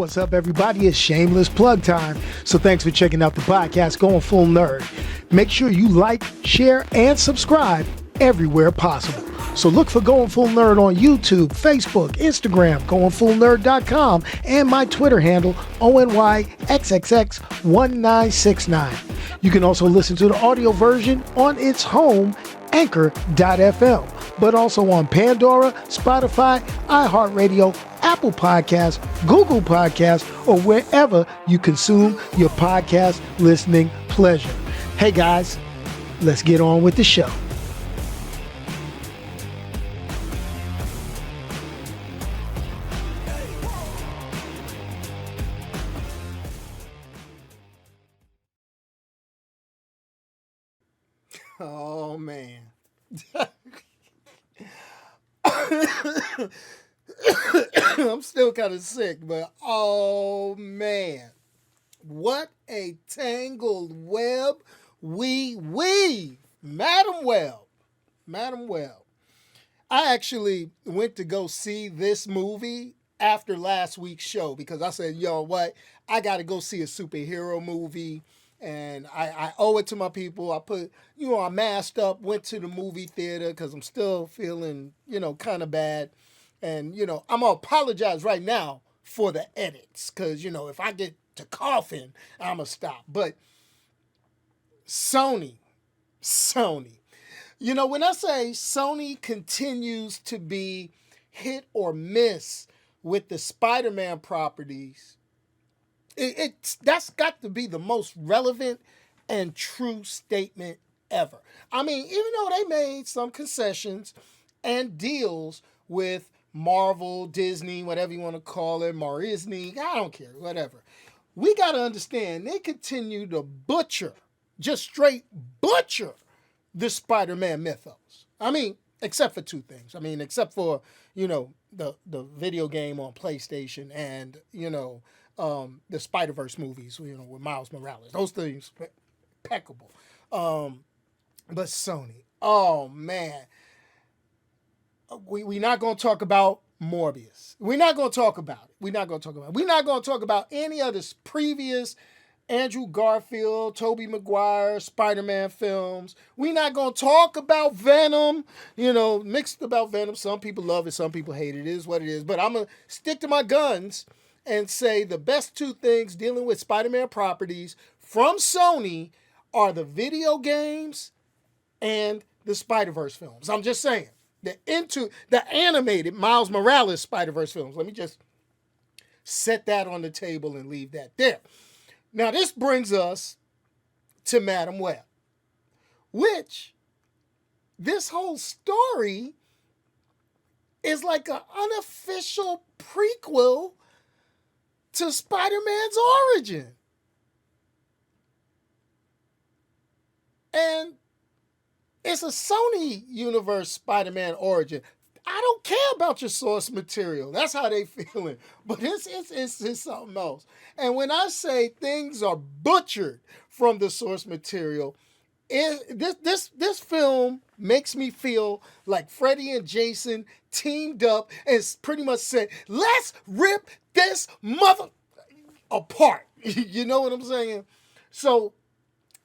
What's up, everybody? It's shameless plug time. So thanks for checking out the podcast, Going Full Nerd. Make sure you like, share, and subscribe everywhere possible. So look for Going Full Nerd on YouTube, Facebook, Instagram, goingfullnerd.com, and my Twitter handle, ONYXXX1969. You can also listen to the audio version on its home, Anchor.fm, but also on Pandora, Spotify, iHeartRadio, Apple Podcasts, Google Podcasts, or wherever you consume your podcast listening pleasure. Hey guys, let's get on with the show. Oh man. I'm still kind of sick, but oh man. What a tangled web we weave. Madam Web. I actually went to go see this movie after last week's show because I said, yo, what? I got to go see a superhero movie. And I owe it to my people. I masked up, went to the movie theater because I'm still feeling, kind of bad. And, I'm going to apologize right now for the edits because, if I get to coughing, I'm going to stop. But Sony. When I say Sony continues to be hit or miss with the Spider-Man properties, that's got to be the most relevant and true statement ever. I mean, even though they made some concessions and deals with Marvel, Disney, whatever you want to call it, Marisney, I don't care, whatever. We got to understand they continue to just straight butcher the Spider-Man Mythos. I mean, except for two things. I mean, except for, the video game on PlayStation and, the Spider-Verse movies, with Miles Morales. Those things, impeccable. But Sony, oh man. We're not going to talk about Morbius. We're not going to talk about it. We're not going to talk about any of the previous Andrew Garfield, Tobey Maguire, Spider-Man films. We're not going to talk about Venom, mixed about Venom. Some people love it, some people hate it. It is what it is. But I'm going to stick to my guns and say the best two things dealing with Spider-Man properties from Sony are the video games and the Spider-Verse films. I'm just saying. The animated Miles Morales Spider-Verse films. Let me just set that on the table and leave that there. Now, this brings us to Madam Web, which this whole story is like an unofficial prequel to Spider-Man's origin. And it's a Sony Universe Spider-Man origin. I don't care about your source material. That's how they feeling. But it's something else. And when I say things are butchered from the source material, this film makes me feel like Freddy and Jason teamed up and pretty much said, let's rip this mother apart. You know what I'm saying? So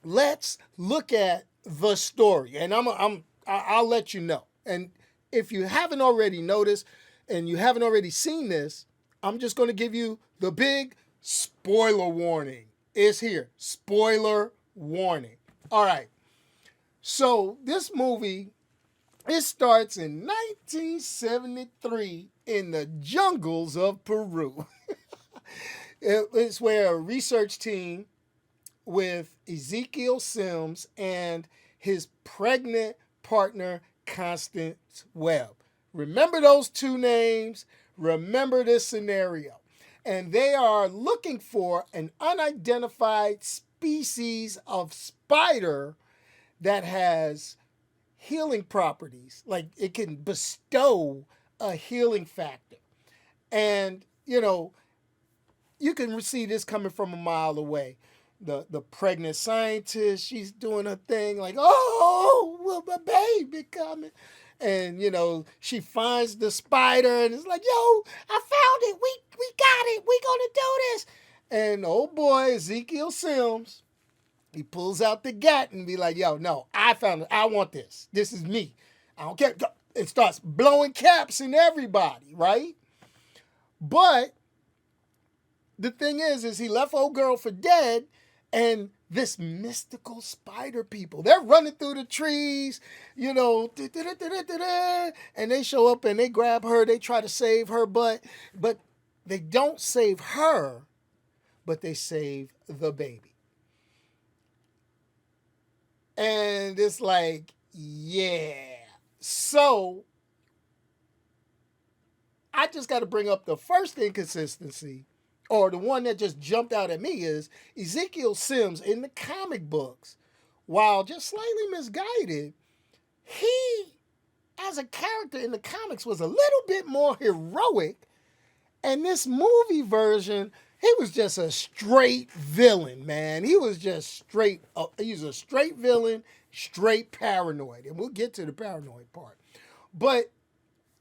let's look at the story, and I'll let you know. And if you haven't already noticed and you haven't already seen this, I'm just going to give you the big spoiler warning. It's here. Spoiler warning. All right. So this movie, it starts in 1973 in the jungles of Peru. It's where a research team with Ezekiel Sims and his pregnant partner, Constance Webb. Remember those two names. Remember this scenario. And they are looking for an unidentified species of spider that has healing properties. Like it can bestow a healing factor. And, you can see this coming from a mile away. The pregnant scientist, she's doing her thing like, oh, will my baby coming? And she finds the spider and it's like, yo, I found it. We got it. We gonna do this. And oh boy, Ezekiel Sims, he pulls out the gat and be like, yo, no, I found it. I want this. This is me. I don't care. It starts blowing caps in everybody, right? But the thing is he left old girl for dead, and this mystical spider people, they're running through the trees, and they show up and they grab her, they try to save her, but they don't save her, but they save the baby. And it's like, yeah. So I just got to bring up the first inconsistency, or the one that just jumped out at me, is Ezekiel Sims in the comic books, while just slightly misguided, he, as a character in the comics, was a little bit more heroic. And this movie version, he was just a straight villain, man. He was just straight, he's a straight villain, straight paranoid. And we'll get to the paranoid part. But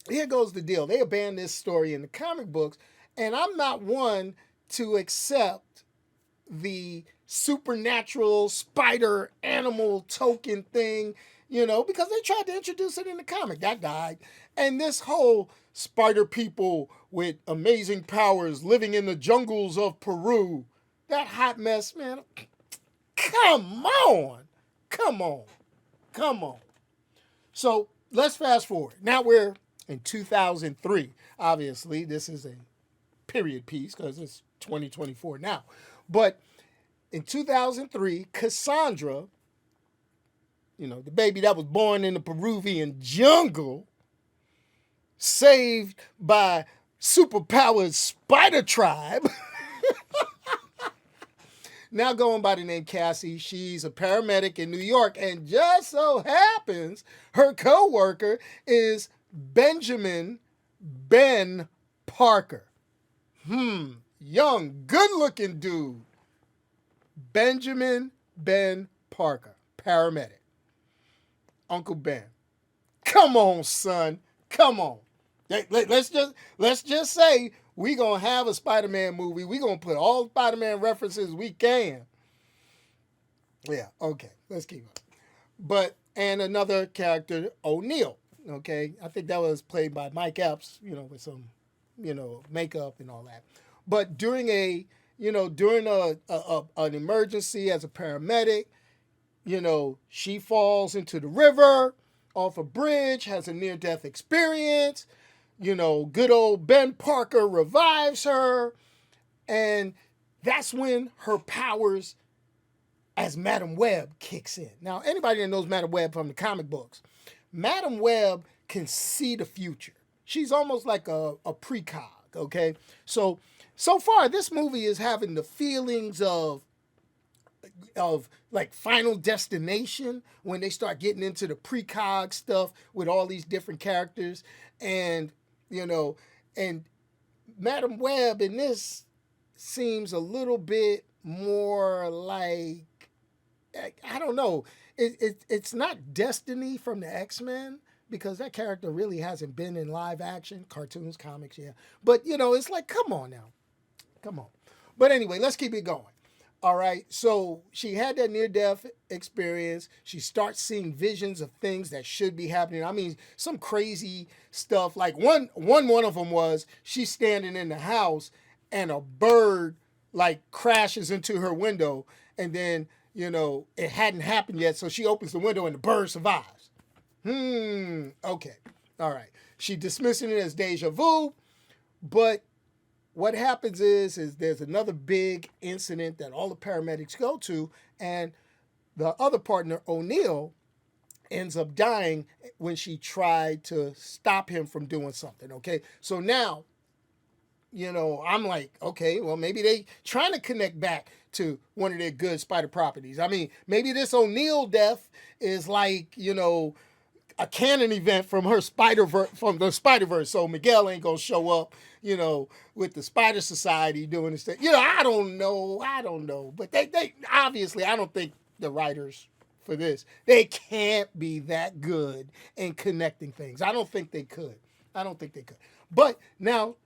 here goes the deal. They abandoned this story in the comic books, and I'm not one to accept the supernatural spider animal token thing, because they tried to introduce it in the comic. That died. And this whole spider people with amazing powers living in the jungles of Peru, that hot mess, man. Come on. Come on. Come on. So let's fast forward. Now we're in 2003. Obviously, this is a period piece because it's 2024 now. But in 2003, Cassandra, the baby that was born in the Peruvian jungle, saved by superpowered spider tribe, now going by the name Cassie. She's a paramedic in New York, and just so happens her co-worker is Benjamin Ben Parker. Young, good-looking dude. Benjamin Ben Parker, paramedic. Uncle Ben. Come on, son. Come on. Let's just say we gonna have a Spider-Man movie. We gonna put all Spider-Man references we can. Yeah, okay. Let's keep up. And another character, O'Neill. Okay, I think that was played by Mike Epps, with some, makeup and all that. But during an emergency as a paramedic, she falls into the river off a bridge, has a near-death experience. Good old Ben Parker revives her, and that's when her powers as Madam Web kicks in. Now, anybody that knows Madam Web from the comic books, Madam Web can see the future. She's almost like a precog, okay? So far, this movie is having the feelings of like Final Destination, when they start getting into the precog stuff with all these different characters. And, and Madam Web in this seems a little bit more like, I don't know. It's not Destiny from the X-Men, because that character really hasn't been in live action, cartoons, comics, yeah. But, it's like, come on now. Come on. But anyway, let's keep it going. All right. So she had that near-death experience. She starts seeing visions of things that should be happening. I mean, some crazy stuff. Like one of them was she's standing in the house and a bird like crashes into her window, and then, it hadn't happened yet. So she opens the window and the bird survives. Okay. All right. She dismissing it as deja vu, but what happens is there's another big incident that all the paramedics go to, and the other partner, O'Neill, ends up dying when she tried to stop him from doing something, okay? So now, I'm like, okay, well, maybe they trying to connect back to one of their good spider properties. I mean, maybe this O'Neill death is like, a canon event from her from the Spider-Verse. So Miguel ain't gonna show up, with the Spider Society doing this thing. I don't know. But they obviously, I don't think the writers for this. They can't be that good in connecting things. I don't think they could. I don't think they could. But now,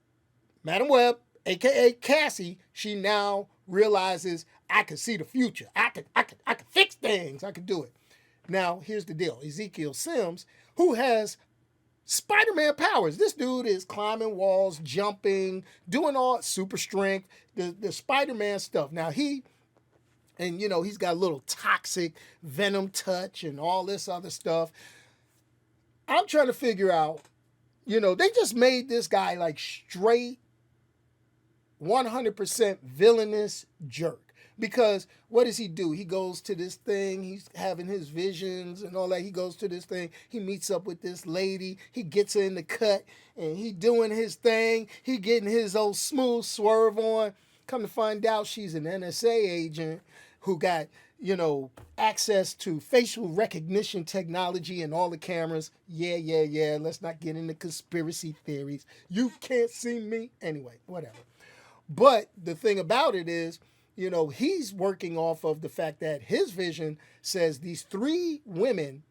Madam Web, aka Cassie, she now realizes I can see the future. I could fix things. I could do it. Now, here's the deal. Ezekiel Sims, who has Spider-Man powers. This dude is climbing walls, jumping, doing all super strength, the Spider-Man stuff. Now he's got a little toxic venom touch and all this other stuff. I'm trying to figure out, they just made this guy like straight 100% villainous jerk. Because what does he do? He goes to this thing. He's having his visions and all that. He goes to this thing. He meets up with this lady. He gets her in the cut and he doing his thing. He getting his old smooth swerve on. Come to find out she's an NSA agent who got, access to facial recognition technology and all the cameras. Yeah. Let's not get into conspiracy theories. You can't see me. Anyway, whatever. But the thing about it is, he's working off of the fact that his vision says these 3 women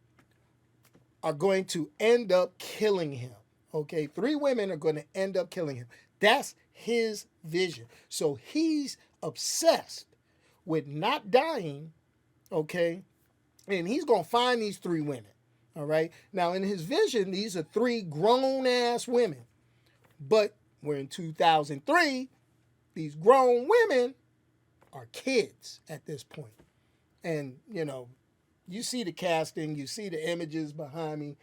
are going to end up killing him. Okay, 3 women are going to end up killing him. That's his vision. So he's obsessed with not dying, okay? And he's going to find these 3 women, all right? Now, in his vision, these are 3 grown-ass women. But we're in 2003. These grown women are kids at this point. And, you see the casting, you see the images behind me.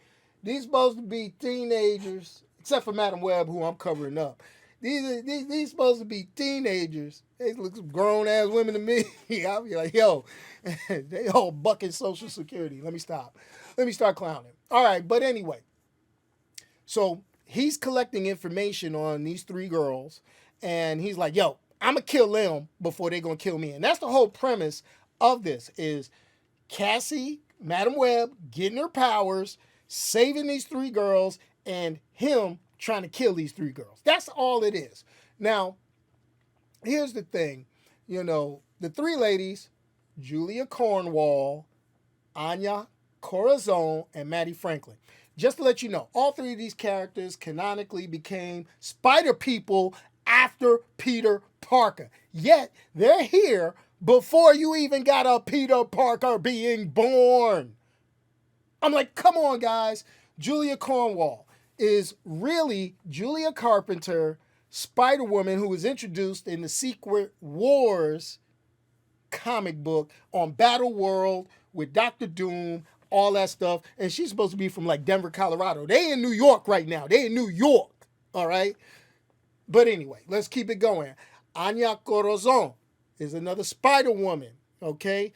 These supposed to be teenagers, except for Madam Web, who I'm covering up. These supposed to be teenagers. They look some grown-ass women to me. I'll be like, yo, they all bucking Social Security. Let me stop. Let me start clowning. All right, but anyway. So he's collecting information on these 3 girls, and he's like, yo, I'm going to kill them before they're going to kill me. And that's the whole premise of this is Cassie, Madam Web, getting her powers, saving these 3 girls, and him trying to kill these 3 girls. That's all it is. Now, here's the thing. The 3 ladies, Julia Cornwall, Anya Corazon, and Maddie Franklin. Just to let you know, all 3 of these characters canonically became Spider People after Peter Parker. Yet, they're here before you even got a Peter Parker being born. I'm like, come on, guys. Julia Cornwall is really Julia Carpenter, Spider-Woman, who was introduced in the Secret Wars comic book on Battle World with Dr. Doom, all that stuff. And she's supposed to be from like Denver, Colorado. They in New York right now. They in New York. All right. But anyway, let's keep it going. Anya Corazon is another Spider-Woman. Okay.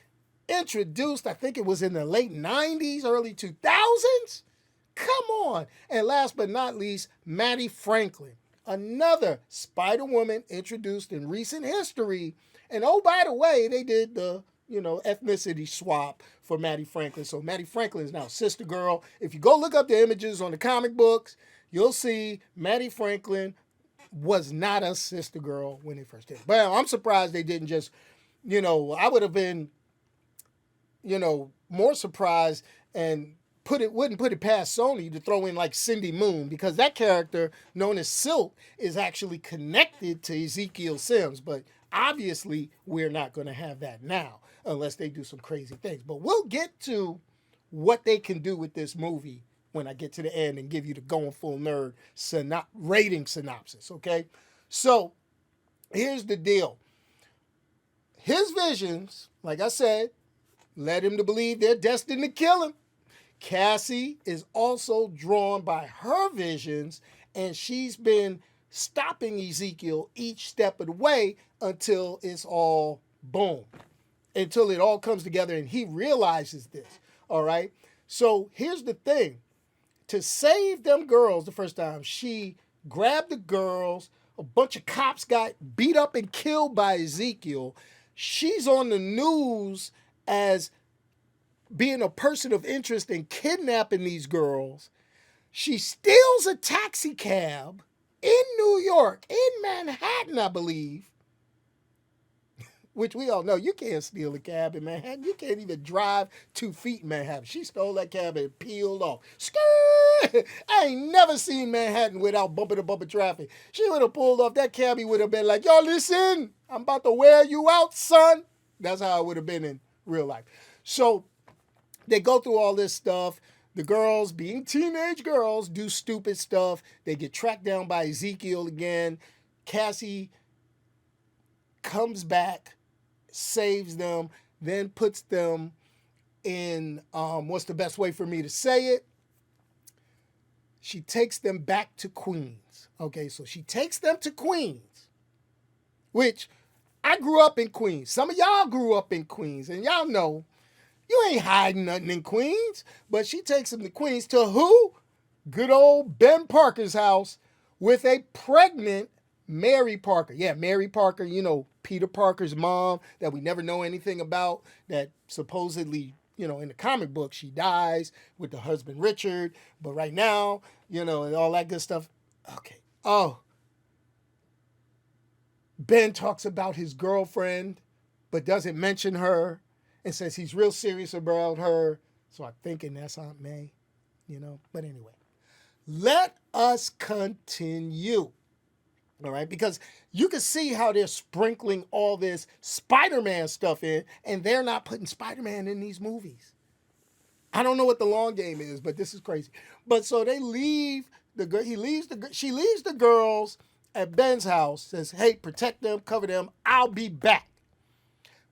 Introduced, I think it was in the late 90s, early 2000s. Come on. And last but not least, Maddie Franklin, another Spider-Woman introduced in recent history. And oh, by the way, they did the, ethnicity swap for Maddie Franklin. So Maddie Franklin is now Sister Girl. If you go look up the images on the comic books, you'll see Maddie Franklin was not a Sister Girl when they first did it. But I'm surprised they didn't just, I would have been, more surprised and wouldn't put it past Sony to throw in like Cindy Moon, because that character known as Silk is actually connected to Ezekiel Sims. But obviously we're not going to have that now unless they do some crazy things. But we'll get to what they can do with this movie when I get to the end and give you the Going Full Nerd rating synopsis, okay? So here's the deal. His visions, like I said, led him to believe they're destined to kill him. Cassie is also drawn by her visions, and she's been stopping Ezekiel each step of the way until it's all boom, until it all comes together and he realizes this, all right? So here's the thing. To save them girls the first time, she grabbed the girls. A bunch of cops got beat up and killed by Ezekiel. She's on the news as being a person of interest in kidnapping these girls. She steals a taxi cab in New York, in Manhattan, I believe, which we all know you can't steal a cab in Manhattan. You can't even drive 2 feet in Manhattan. She stole that cab and peeled off. Skirt! I ain't never seen Manhattan without bumper to bumper traffic. She would have pulled off. That cabbie would have been like, yo, listen, I'm about to wear you out, son. That's how it would have been in real life. So they go through all this stuff. The girls, being teenage girls, do stupid stuff. They get tracked down by Ezekiel again. Cassie comes back, saves them, then puts them in, what's the best way for me to say it? She takes them back to Queens. Okay, so she takes them to Queens, which I grew up in Queens. Some of y'all grew up in Queens, and y'all know you ain't hiding nothing in Queens. But she takes them to Queens to who? Good old Ben Parker's house with a pregnant Mary Parker. Yeah, Mary Parker, you know, Peter Parker's mom that we never know anything about, that supposedly, you know, in the comic book, she dies with the husband Richard. But right now, you know, and all that good stuff. Okay. Oh. Ben talks about his girlfriend, but doesn't mention her and says he's real serious about her. So I'm thinking that's Aunt May, you know. But anyway, let us continue. All right, because you can see how they're sprinkling all this Spider-Man stuff in, and they're not putting Spider-Man in these movies. I don't know what the long game is, but this is crazy. But so they leave she leaves the girls at Ben's house, says, hey, protect them, cover them, I'll be back.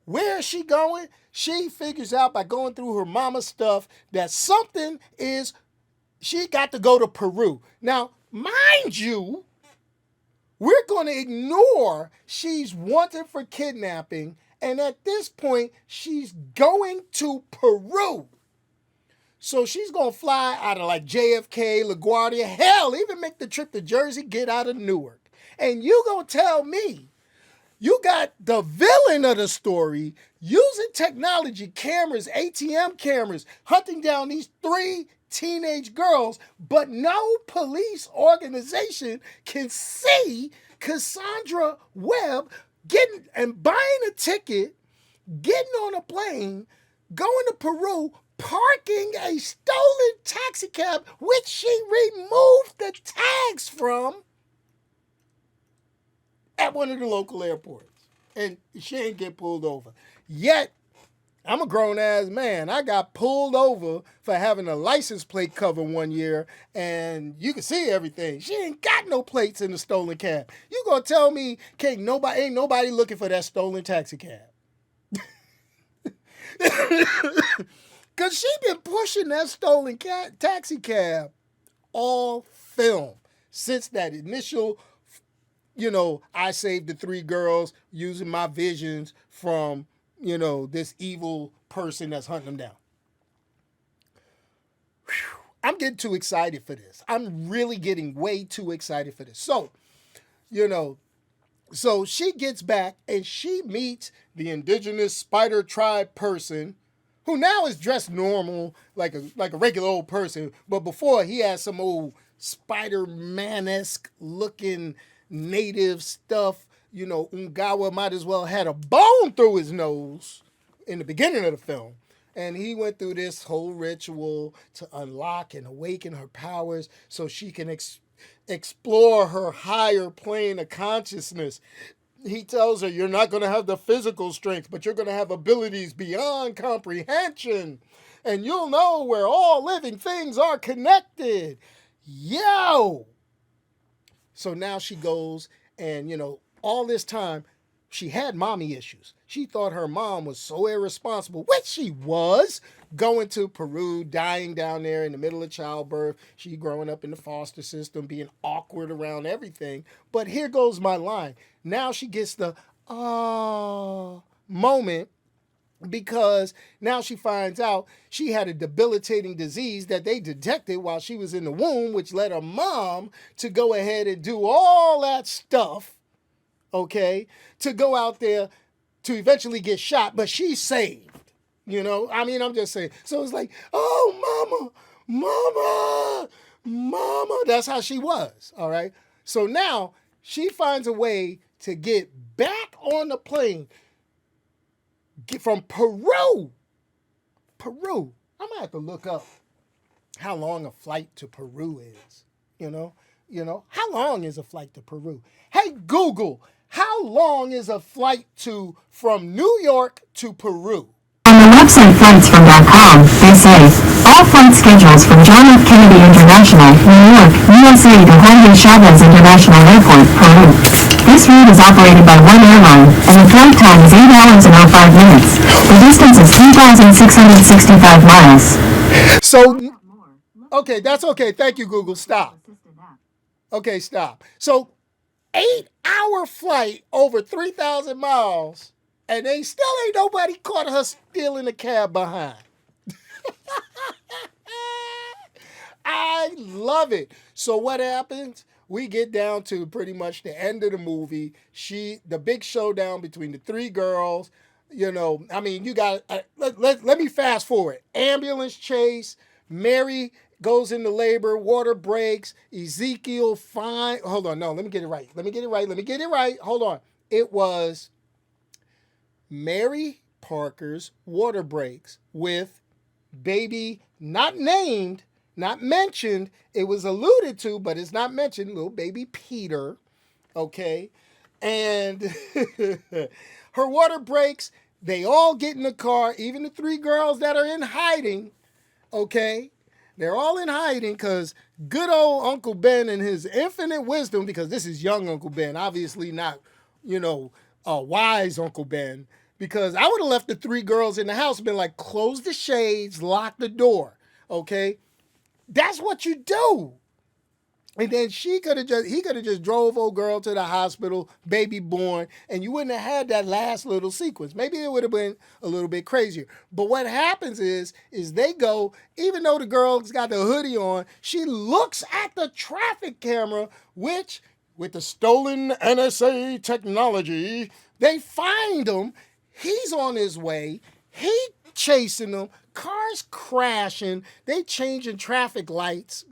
Where is she going? She figures out by going through her mama's stuff that she got to go to Peru. Now, mind you, we're going to ignore she's wanted for kidnapping, and at this point, she's going to Peru. So she's going to fly out of like JFK, LaGuardia, hell, even make the trip to Jersey, get out of Newark. And you going to tell me you got the villain of the story using technology, cameras, ATM cameras, hunting down these 3 teenage girls, but no police organization can see Cassandra Webb getting and buying a ticket, getting on a plane, going to Peru, parking a stolen taxi cab, which she removed the tags from, at one of the local airports. And she ain't get pulled over. Yet, I'm a grown-ass man. I got pulled over for having a license plate cover one year, and you can see everything. She ain't got no plates in the stolen cab. You gonna tell me ain't nobody looking for that stolen taxi cab? Because she been pushing that stolen taxi cab all film since that initial, you know, I saved the 3 girls using my visions from, you know, this evil person that's hunting them down. Whew. I'm getting too excited for this. I'm really getting way too excited for this. So, you know, so she gets back and she meets the indigenous spider tribe person who now is dressed normal, like a regular old person. But before, he had some old Spider-Man-esque looking native stuff. You know, Ungawa might as well had a bone through his nose in the beginning of the film. And he went through this whole ritual to unlock and awaken her powers so she can explore her higher plane of consciousness. He tells her, you're not going to have the physical strength, but you're going to have abilities beyond comprehension. And you'll know where all living things are connected. Yo! So now she goes and, you know, all this time, she had mommy issues. She thought her mom was so irresponsible, which she was, going to Peru, dying down there in the middle of childbirth. She growing up in the foster system, being awkward around everything. But here goes my line. Now she gets the moment because now she finds out she had a debilitating disease that they detected while she was in the womb, which led her mom to go ahead and do all that stuff, okay, to go out there to eventually get shot, but she's saved. You know, I mean, I'm just saying. So it's like, oh, mama. That's how she was, all right? So now she finds a way to get back on the plane. from Peru. Peru. I'm gonna have to look up how long a flight to Peru is. How long is a flight to Peru? Hey Google, how long is a flight from New York to Peru? On the website flightsfrom.com, they say, all flight schedules from John F. Kennedy International, New York, USA to Jorge Chavez International Airport, Peru. This route is operated by one airline, and the flight time is 8 hours and 05 minutes. The distance is 3,665 miles. So, okay, that's okay. Thank you, Google. Stop. Okay, stop. So, 8-hour flight over 3,000 miles, and they still ain't nobody caught her stealing the cab behind. I love it. So what happens? We get down to pretty much the end of the movie. The big showdown between the three girls. You got, let me fast forward. Ambulance chase. Mary goes into labor. Water breaks. Ezekiel hold on, no, let me get it right. Hold on. It was Mary Parker's water breaks with baby not named, not mentioned. It was alluded to, but it's not mentioned. Little baby Peter, okay? And her water breaks. They all get in the car, even the three girls that are in hiding, okay? They're all in hiding because good old Uncle Ben and his infinite wisdom, because this is young Uncle Ben, obviously not, wise Uncle Ben, because I would have left the three girls in the house and been like, close the shades, lock the door, okay? That's what you do. And then he could have just drove old girl to the hospital, baby born, and you wouldn't have had that last little sequence. Maybe it would have been a little bit crazier. But what happens is they go, even though the girl's got the hoodie on, she looks at the traffic camera, which, with the stolen NSA technology, they find him. He's on his way. He chasing them. Cars crashing. They changing traffic lights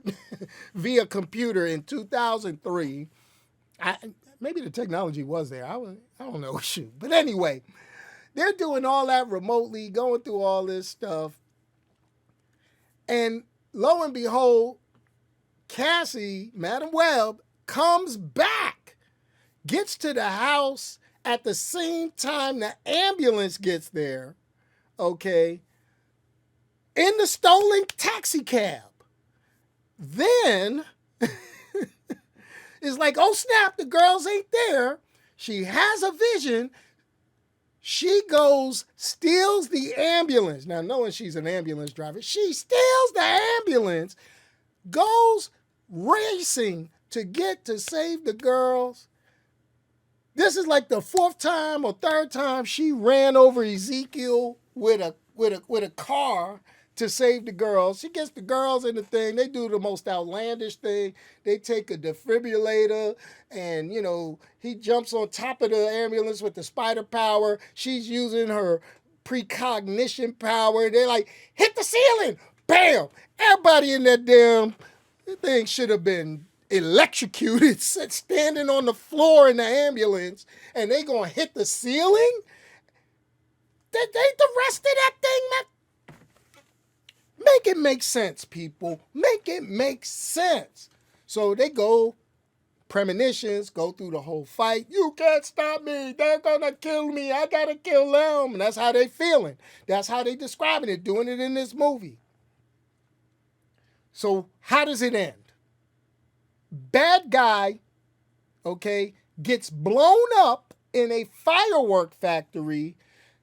via computer in 2003. Maybe the technology was there. I don't know. Shoot. But anyway, they're doing all that remotely, going through all this stuff. And lo and behold, Cassie, Madam Webb, comes back, gets to the house at the same time the ambulance gets there, okay, in the stolen taxi cab. Then it's like, oh snap, the girls ain't there. She has a vision. She goes, steals the ambulance. Now, knowing she's an ambulance driver, she steals the ambulance, goes racing to get to save the girls. This is like the fourth time or third time she ran over Ezekiel with a car to save the girls. She gets the girls in the thing. They do the most outlandish thing. They take a defibrillator and, he jumps on top of the ambulance with the spider power. She's using her precognition power. They're like, hit the ceiling. Bam. Everybody in that damn thing should have been electrocuted, standing on the floor in the ambulance, and they gonna hit the ceiling? They the rest of that thing, man. Make it make sense, people. Make it make sense. So they go, premonitions, go through the whole fight. You can't stop me. They're gonna kill me. I gotta kill them. And that's how they feeling. That's how they describing it, doing it in this movie. So how does it end? Bad guy, okay, gets blown up in a firework factory.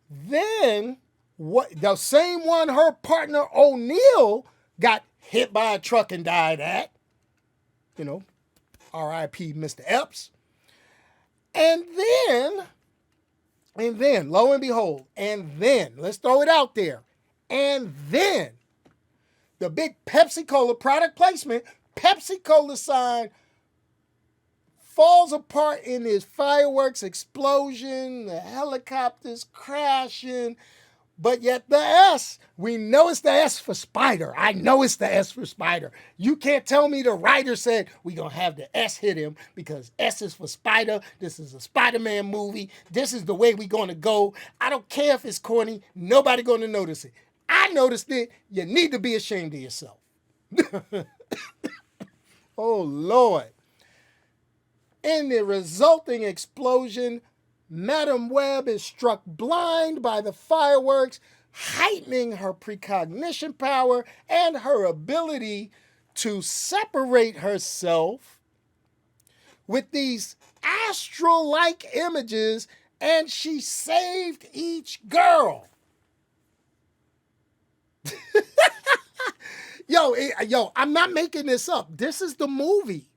Then the same one her partner O'Neill got hit by a truck and died at. R.I.P. Mr. Epps. And then, lo and behold, let's throw it out there. And then, the big Pepsi Cola product placement, Pepsi Cola sign falls apart in this fireworks explosion, the helicopters crashing, But yet the S, we know it's the S for Spider. I know it's the S for Spider. You can't tell me the writer said we gonna have the S hit him because S is for Spider. This is a Spider-Man movie. This is the way we gonna go. I don't care if it's corny. Nobody gonna notice it. I noticed it. You need to be ashamed of yourself. Oh Lord. In the resulting explosion, Madame Web is struck blind by the fireworks, heightening her precognition power and her ability to separate herself with these astral-like images, and she saved each girl. Yo, I'm not making this up. This is the movie.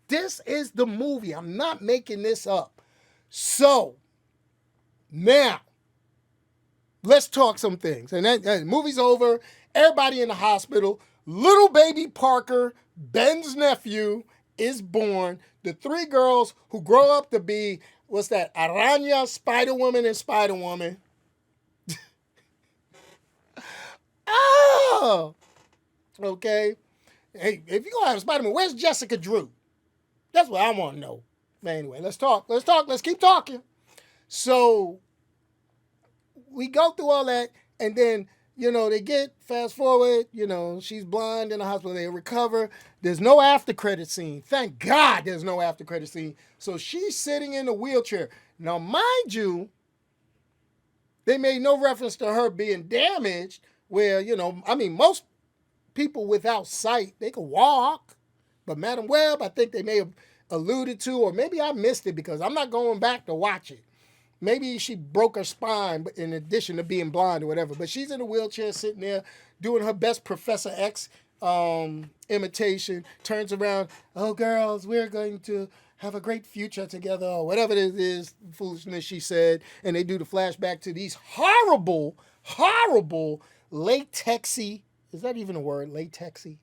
This is the movie. I'm not making this up. So, now, let's talk some things. And then the movie's over. Everybody in the hospital. Little baby Parker, Ben's nephew, is born. The three girls who grow up to be, what's that? Araña, Spider-Woman, and Spider-Woman. Oh! Okay. Hey, if you're going to have Spider-Man, where's Jessica Drew? That's what I want to know. But anyway, let's talk. Let's keep talking. So we go through all that, and then, they get, fast forward, she's blind in the hospital. They recover. There's no after credit scene. Thank God there's no after credit scene. So she's sitting in a wheelchair. Now, mind you, they made no reference to her being damaged where, most people without sight, they can walk. But Madam Web, I think they may have alluded to, or maybe I missed it because I'm not going back to watch it. Maybe she broke her spine in addition to being blind or whatever. But she's in a wheelchair sitting there doing her best Professor X imitation. Turns around, oh, girls, we're going to have a great future together, or whatever it is, foolishness she said. And they do the flashback to these horrible, horrible latexy, is that even a word, latexy?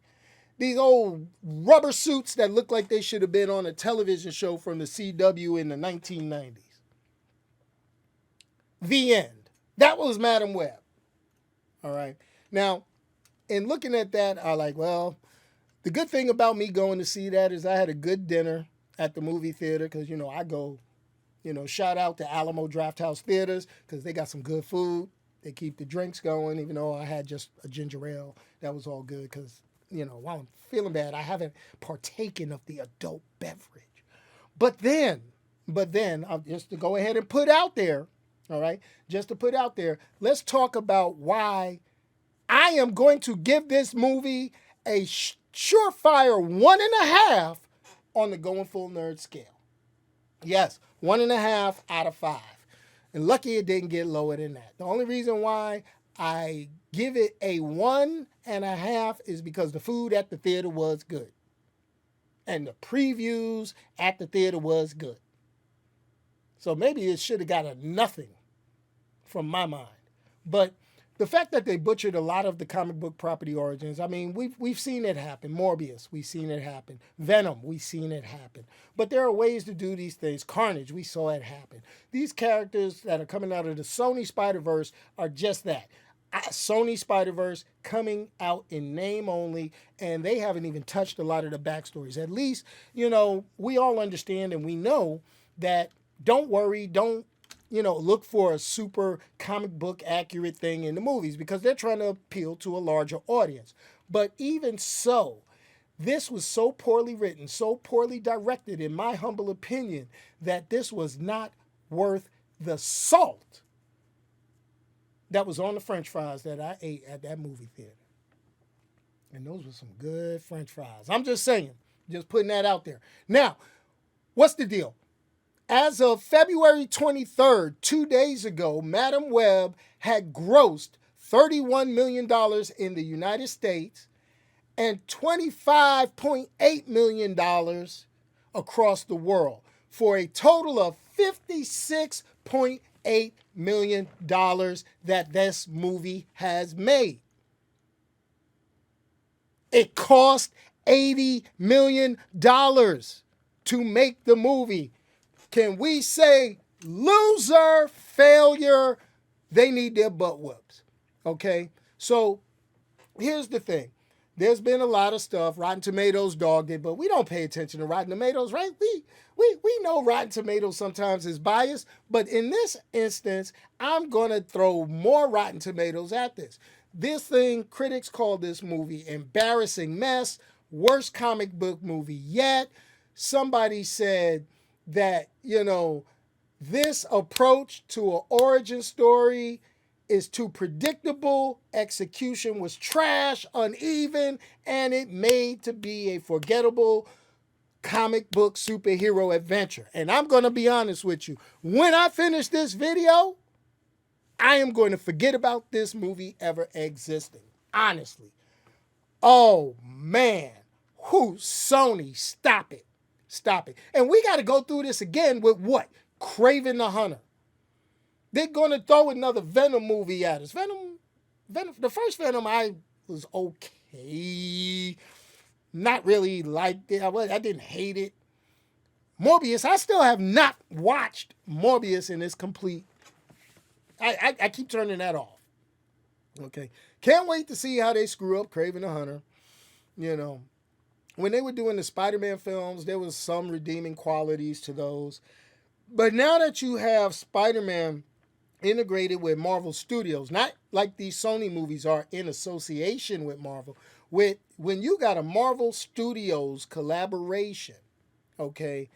These old rubber suits that look like they should have been on a television show from the CW in the 1990s. The end. That was Madam Web. All right. Now, in looking at that, I like, well, the good thing about me going to see that is I had a good dinner at the movie theater because, I go, shout out to Alamo Drafthouse Theaters because they got some good food. They keep the drinks going, even though I had just a ginger ale. That was all good because, while I'm feeling bad, I haven't partaken of the adult beverage. But then, I'll just to go ahead and put out there, all right, just to put out there, let's talk about why I am going to give this movie a surefire 1.5 on the Going Full Nerd scale. Yes, 1.5 out of 5. And lucky it didn't get lower than that. The only reason why I give it a 1.5 is because the food at the theater was good. And the previews at the theater was good. So maybe it should have got a nothing from my mind. But the fact that they butchered a lot of the comic book property origins, I mean, we've seen it happen. Morbius, we've seen it happen. Venom, we've seen it happen. But there are ways to do these things. Carnage, we saw it happen. These characters that are coming out of the Sony Spider-Verse are just that. Sony Spider-Verse coming out in name only, and they haven't even touched a lot of the backstories. At least, we all understand and we know that don't worry, don't look for a super comic book accurate thing in the movies because they're trying to appeal to a larger audience. But even so, this was so poorly written, so poorly directed, in my humble opinion, that this was not worth the salt that was on the French fries that I ate at that movie theater. And those were some good French fries. I'm just saying, just putting that out there. Now, what's the deal? As of February 23rd, 2 days ago, Madam Web had grossed $31 million in the United States and $25.8 million across the world for a total of $56.8 million that this movie has made. It cost $80 million to make the movie. Can we say loser, failure, they need their butt whoops? Okay? So here's the thing. There's been a lot of stuff. Rotten Tomatoes dogged it, but we don't pay attention to Rotten Tomatoes, right? We know Rotten Tomatoes sometimes is biased, but in this instance, I'm going to throw more Rotten Tomatoes at this. This thing, critics call this movie embarrassing mess, worst comic book movie yet. Somebody said that, this approach to an origin story is too predictable, execution was trash, uneven, and it made to be a forgettable comic book superhero adventure. And I'm going to be honest with you. When I finish this video, I am going to forget about this movie ever existing. Honestly. Oh, man. Sony, stop it. Stop it. And we got to go through this again with what? Kraven the Hunter. They're going to throw another Venom movie at us. Venom, the first Venom I was okay. Not really liked it. I didn't hate it. Morbius, I still have not watched Morbius in its complete. I keep turning that off. Okay. Can't wait to see how they screw up Kraven the Hunter. When they were doing the Spider-Man films, there was some redeeming qualities to those. But now that you have Spider-Man integrated with Marvel Studios, not like these Sony movies are in association with Marvel, when you got a Marvel Studios collaboration, okay,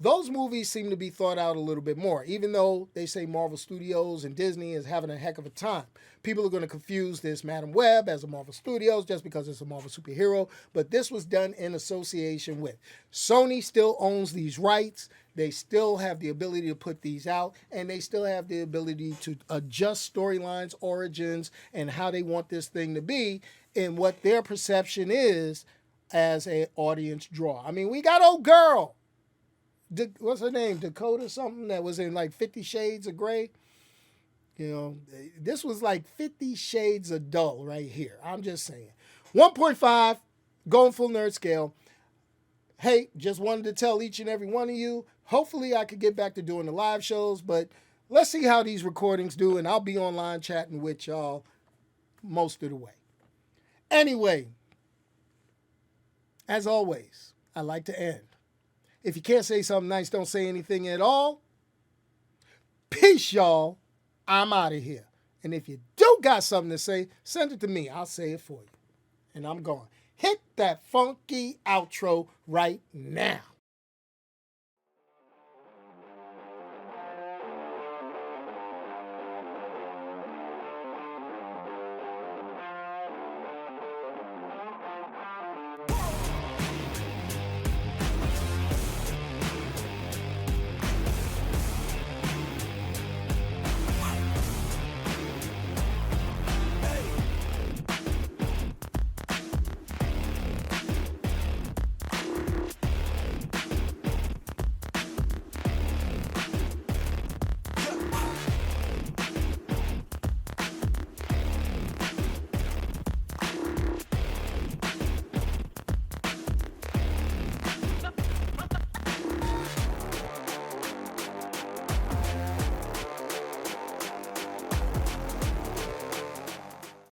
those movies seem to be thought out a little bit more, even though they say Marvel Studios and Disney is having a heck of a time. People are going to confuse this Madam Web as a Marvel Studios just because it's a Marvel superhero, but this was done in association with. Sony still owns these rights. They still have the ability to put these out, and they still have the ability to adjust storylines, origins, and how they want this thing to be and what their perception is as an audience draw. I mean, we got old girl. What's her name? Dakota something that was in like 50 Shades of Grey. This was like 50 Shades of Dull right here. I'm just saying. 1.5, going full nerd scale. Hey, just wanted to tell each and every one of you, hopefully I could get back to doing the live shows, but let's see how these recordings do, and I'll be online chatting with y'all most of the way. Anyway, as always, I like to end. If you can't say something nice, don't say anything at all. Peace, y'all. I'm out of here. And if you do got something to say, send it to me. I'll say it for you. And I'm gone. Hit that funky outro right now.